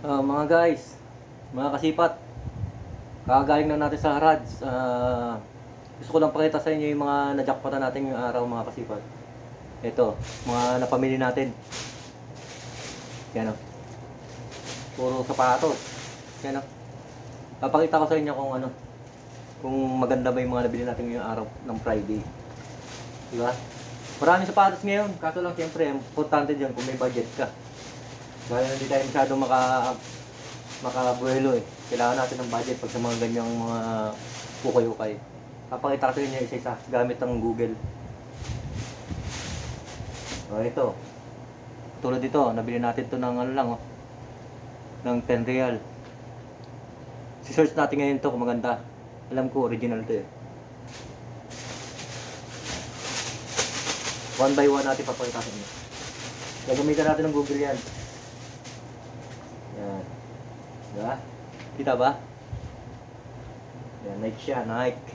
Mga guys, mga kasipat, kagaling na natin sa Harads. Gusto ko lang pakita sa inyo yung mga najakpatan natin yung araw, mga kasipat. Ito, mga napamili natin. Yan o. Puro sapatos. Yan o. Papakita ko sa inyo kung ano, kung maganda ba yung mga nabili natin ngayong araw ng Friday. Diba? Maraming sapatos ngayon. Kaso lang siyempre, importante dyan kung may budget ka. Dahil hindi tayo masyadong makabuelo eh. Kailangan natin ng budget pag sa mga ganyang mga ukay-ukay. Papakita ko sa inyo isa-isa gamit ang Google. O ito. Tulad dito, nabili natin to ng ano lang oh. Ng 10 real. Si-search natin ngayon to kung maganda. Alam ko original to eh. One by one natin papakita sa inyo. Gagamitan natin ng Google yan. Yan. Diba? Kita ba? Yan, Nike siya, Nike.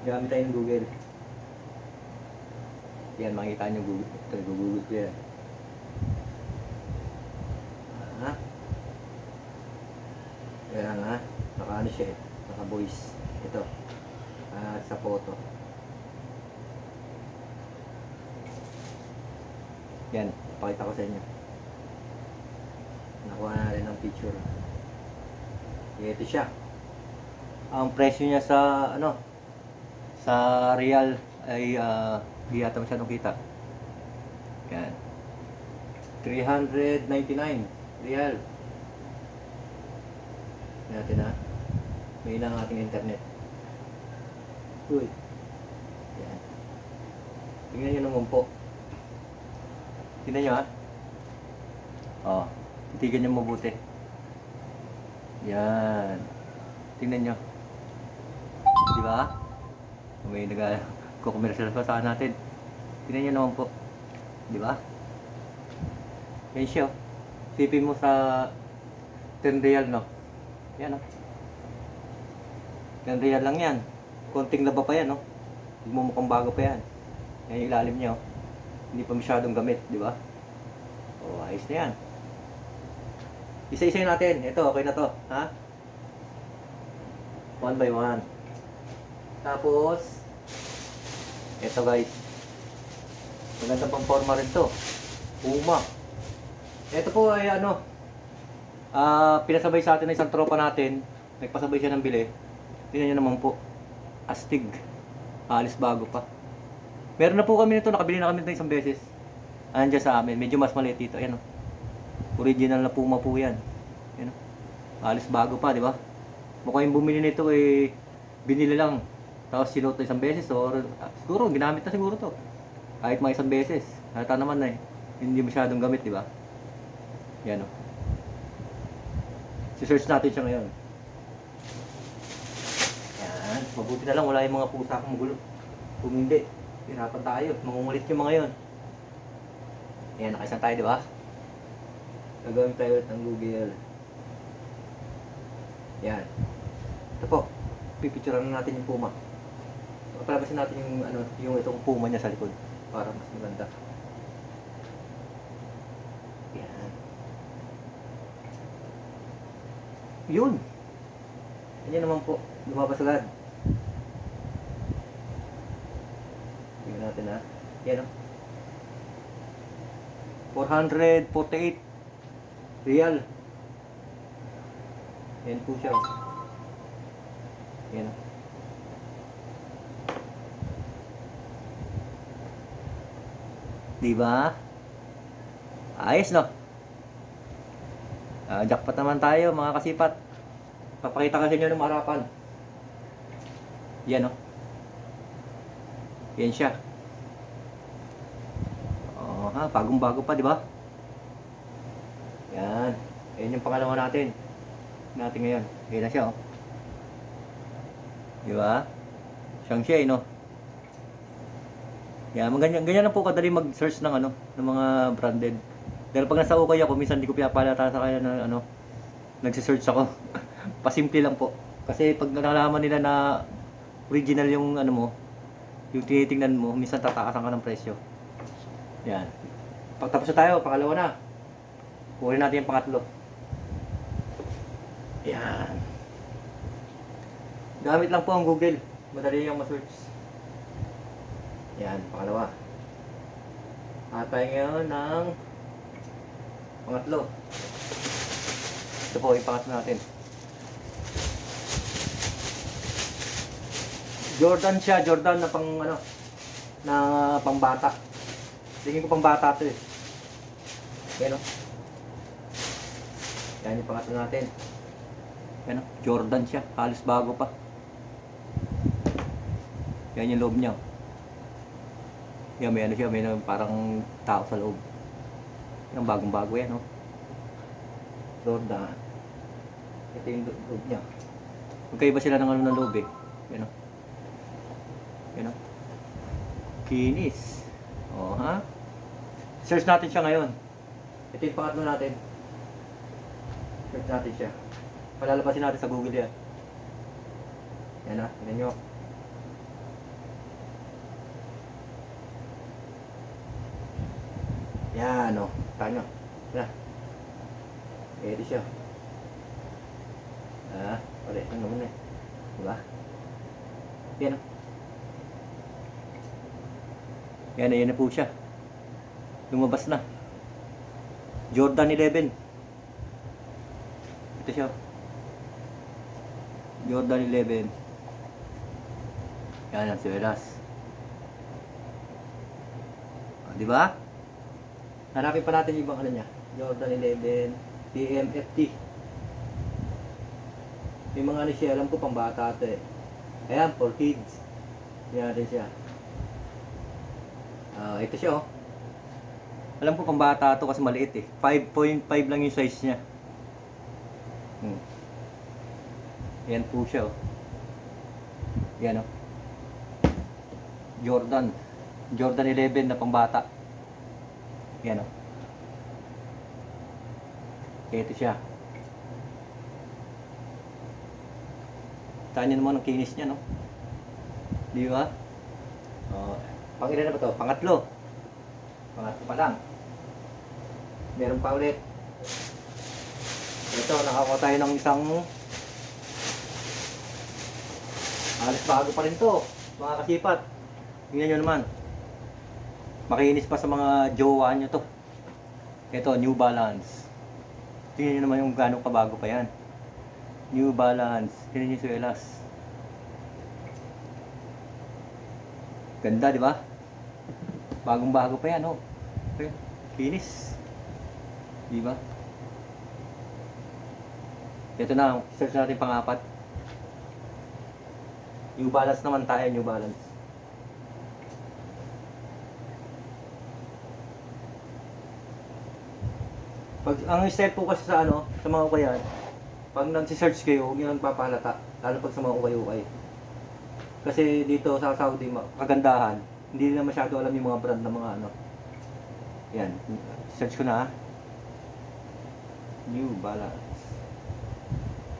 Gamit tayo ng Google. Yan, makikita nyo Google. Ito, Google ko yan. Ha? Yan ha. Naka-ano siya eh. Naka-voice. Ito. Sa photo. Yan, pakita ko sa inyo. Nakuha na rin ng picture. Ito siya. Ang presyo niya sa ano, sa real ay di yata masyadong kita. Yan. 399 real. Natin ha. May ilang ating internet. Uy. Yan. Tingnan nyo naman po. Tingnan nyo ha. Oh. Titigan nyo mabuti. Yan. Tingnan nyo. Di ba? May nag-commercial pa sa natin. Tingnan nyo naman po. Di ba? Yan siya. Sipin mo sa 10 real, no? Yan, no? 10 real lang yan. Konting laba pa yan, no? Mukhang bago pa yan. Yan yung ilalim niya, oh. Hindi pa masyadong gamit, di ba? O, ayos na yan. Isa-isa natin. Ito, okay na to. Ha? One by one. Tapos, ito guys. Maganda pang forma rin to. Puma. Ito po ay ano, pinasabay sa atin ng isang tropa natin. Nagpasabay siya ng bili. Tingnan nyo naman po. Astig. Alis bago pa. Meron na po kami nito. Nakabili na kami nito isang beses. Andiyan sa amin. Medyo mas maliit dito. Ayan o. Original na Puma po yan. Ayan o. Alis bago pa, di ba? Mukhang yung bumili nito eh, binili lang. Tapos sinuot na isang beses. Or siguro, ginamit na siguro to. Kahit mga isang beses. Halata naman na eh. Hindi masyadong gamit, di ba? Yan o. Si-search natin siya ngayon. Yan. Mabuti na lang wala yung mga pusa akong magulo. Kung hindi, hirapan tayo. Mangungulit yung mga yon. Yan, nakaisan tayo, di ba? Gagawin tayo ulit ng Google. Yan. Ito po. Pipicturean natin yung Puma. Palabasin natin yung ano, yung itong Puma niya sa likod para mas maganda. Yan. Yun. Yan naman po. Lumabas agad. Tingnan natin ha. Yan o. 448 real. Yan po siya. Yan. Diba? Ayos no? Jackpot naman tayo mga kasipat. Papakita kasi nyo ng harapan. Yan no? Yan siya. Ha, bagong-bago pa, di ba? Yan. Ayan yung pangalawa natin. Natin ngayon. Ayan na siya, oh. Di ba? Siyang siya, no? Yan, ganyan lang po kadali mag-search ng ano, ng mga branded. Dahil pag nasa ukay ako, minsan hindi ko pinapalata sa kanya na ano, nagsisearch ako. Pasimple lang po. Kasi pag nalaman nila na original yung ano mo, yung tinitingnan mo, minsan tataasan ka ng presyo. Yan. Pagtapos na tayo, pangalawa na. Kunin natin yung pangatlo. Yan. Gamit lang po ang Google. Madali yung ma-search. Yan, pangalawa. Atay ngayon ng pangatlo. Ito po, yung pangatlo natin. Jordan siya, Jordan na pang ano, na pang bata. Tingin ko pang bata 'to eh. Yan o. Yan yung pangatlo natin. Yan o, Jordan siya, halos bago pa. Yan yung loob niya. Yan, may ano siya, may parang tao sa loob. Yan, bagong bago yan o. Jordan. Ito yung loob niya. Magkaiba sila ng ano ng loob eh. Yan o. Yan o. Kinis. O ha. Search natin siya ngayon. Ito yung pangatlo natin. Search natin siya. Palalabasin natin sa Google yan. Yan ha. Tignan nyo. Yan o. Tanyo. Yan. Pwede siya. Pwede. Ano naman eh. Diba? Yan o. Yan, ayan na po siya. Lumabas na. Jordan 11. Ito siya. Jordan 11. Yan ang siwelas. Di ba? Hanapin pa natin yung ibang ano niya. Jordan 11. TMFT. Yung mga ano siya, alam ko pang bata ito eh. Ayan, for kids. Yan rin siya. Ito siya oh. Alam ko pang bata ito kasi maliit eh. 5.5 lang yung size niya. Yan po siya oh. Yan oh. Jordan 11 na pang bata. Yan oh. Ito siya. Tanya naman ang kinis niya no. Di ba? Pang ilan na ba ito? Pangatlo. Pangatlo pa lang. Meron pa ulit. Ito, nakakuha tayo ng isang alis bago pa rin to, mga kasipat. Tingnan nyo naman. Makinis pa sa mga jowa nyo to. Ito, New Balance. Tingnan nyo naman yung gano'ng kabago pa yan. New Balance. Tingnan nyo yung suelas. Ganda, di ba? Bagong bago pa yan, oh. Okay. Kinis. Di ba? Ito na, search natin pang-apat. New Balance naman tayo, New Balance. Pag ang style po kasi sa ano, sa mga ukayan, pag nagsi-search kayo, huwag nyo nang papahalata, lalo pag sa mga ukay-ukay. Kasi dito sa Saudi, kagandahan, hindi nila masyado alam yung mga brand ng mga ano. Yan, search ko na. New Balance.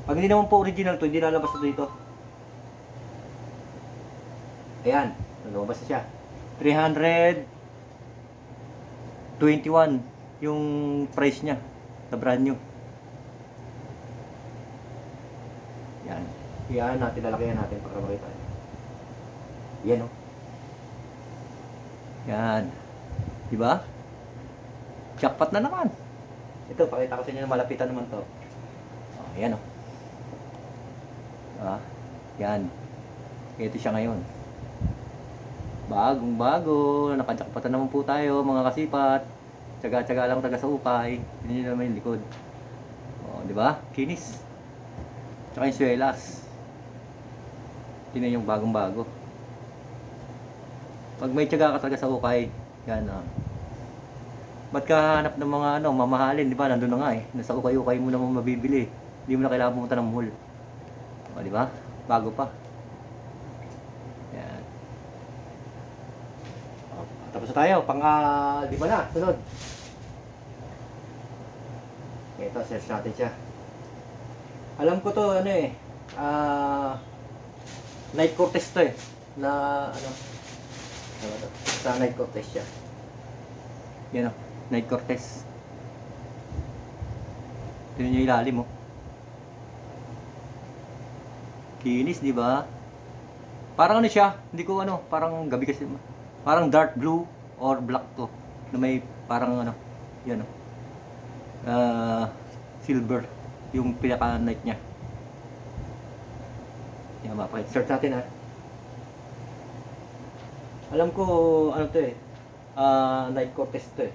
Pag hindi naman po original to, hindi lalabas na dito. Ayan, lumabas na siya. 321 yung price niya na brand new. Yan. Yan natin, lalakihan natin para makita. Yan o. Yan. Diba? Jackpot na naman. Ito, pakita ko sa inyo na malapitan naman to. Yan o. Yan. Ito siya ngayon. Bagong bago. Nakajakpatan naman po tayo mga kasipat. Tsaga-tsaga lang taga sa ukay. Hindi nyo naman yung likod. Diba? Kinis. Tsaka yung suelas. Tingnan yung bagong bago. Pag may tsaga ka talaga sa ukay, yan ba't ka hanap ng mga ano, mamahalin, di ba? Nandun na nga eh. Nasa ukay-ukay mo naman mabibili. Hindi mo na kailangan pumunta ng mall. Di ba? Bago pa. Yan. Tapos na tayo. Pang-lima na. Sunod. Ito, search natin siya. Alam ko to, ano eh. Night Cortez to eh. Na, ano. Sa Night Cortez siya. Yan o. Night Cortez. Tignan nyo ilalim mo. Linis, di ba? Parang ano siya, hindi ko ano, parang gabi kasi, parang dark blue or black to, na may parang ano, yan oh, silver, yung pinaka-night niya. Yan, mapakit-start natin ha. Alam ko, ano to eh, Night Cortez to eh.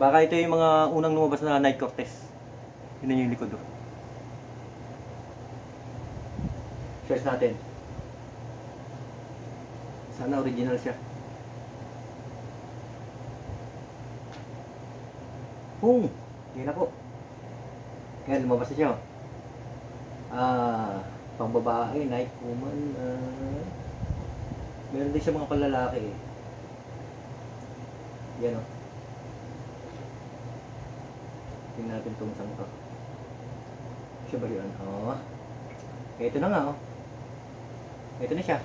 Baka ito yung mga unang lumabas na Night Cortez. Yun yung likod oh. Search natin. Sana original siya. Hindi na po. Kaya lumabas na siya. Pang babae, Nike woman. Meron din siya mga panlalaki eh. Yan o. Tingnan natin itong isang to. Siya ba yun? Ito na nga oh. Ito na siya.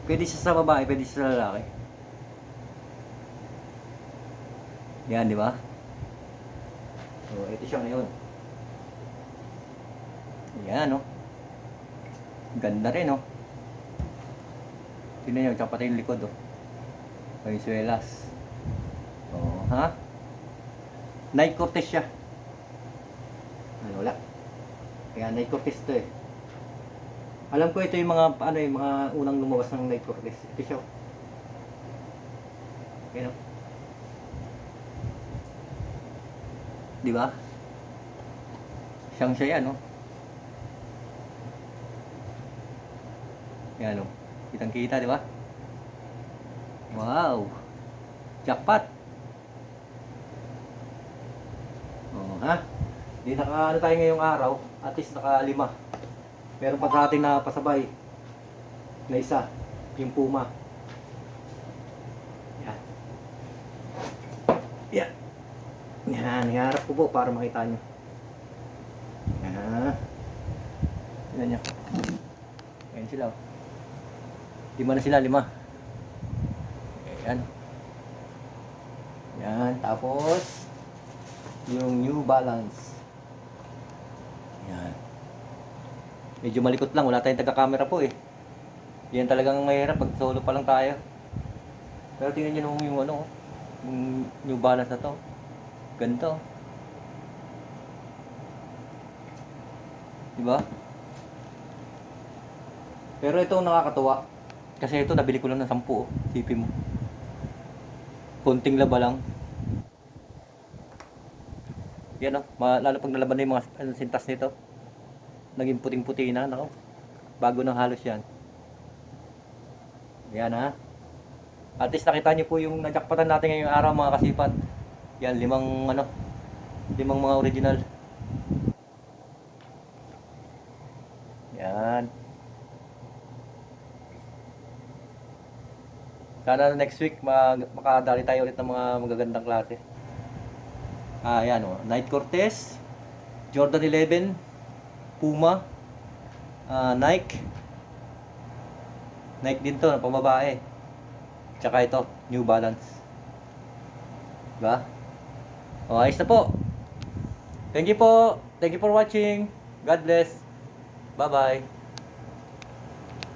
Pwede siya sa babae, pwede siya sa lalaki. Yan, di ba? So, ito siya ngayon. Yan, no? Ganda rin, no? Tingnan nyo, tsaka pati yung likod, oh. May suelas. Ha? Night Cortez siya. Wala. Kaya Night Cortez to eh. Alam ko ito yung mga yung mga unang lumabas ng Night Cortez. Ito siya. Ayan o. Di ba? Siyang siya yan, no? Yan o. Kitang kita, di ba? Wow! Jackpot! Ha? Di ano tayo ngayong araw, at least naka 5. Meron pa sa atin na pasabay na isa, yung Puma. Yan. Yan. Yan, iharap ko po para makita nyo. Yan. Tignan nyo. Ayan sila. 5 na sila, 5. Ayan. Yan, tapos yung New Balance. Yan. Medyo malikot lang, wala tayong taga-camera po eh. Yan talagang mahirap pag solo pa lang tayo. Pero tingnan nyo nung yung ano, yung New Balance na to. Ganito. Diba? Pero ito nakakatuwa. Kasi ito nabili ko lang ng 10 oh. Sipin mo. Konting laba lang. Yan oh, lalo pag nalaban na yung mga sintas nito. Naging puting-puti na, no? Bago ng halos yan. Yan ha. At least nakita nyo po yung najakpatan natin ngayong araw mga kasipat. Yan, 5 mga original. Yan. Sana next week makadali tayo ulit ng mga magagandang klase. Yan o. Night Cortez, Jordan 11, Puma, Nike. Nike din to, pambabae. Tsaka ito, New Balance. Diba? Ayos na po. Thank you po. Thank you for watching. God bless. Bye-bye.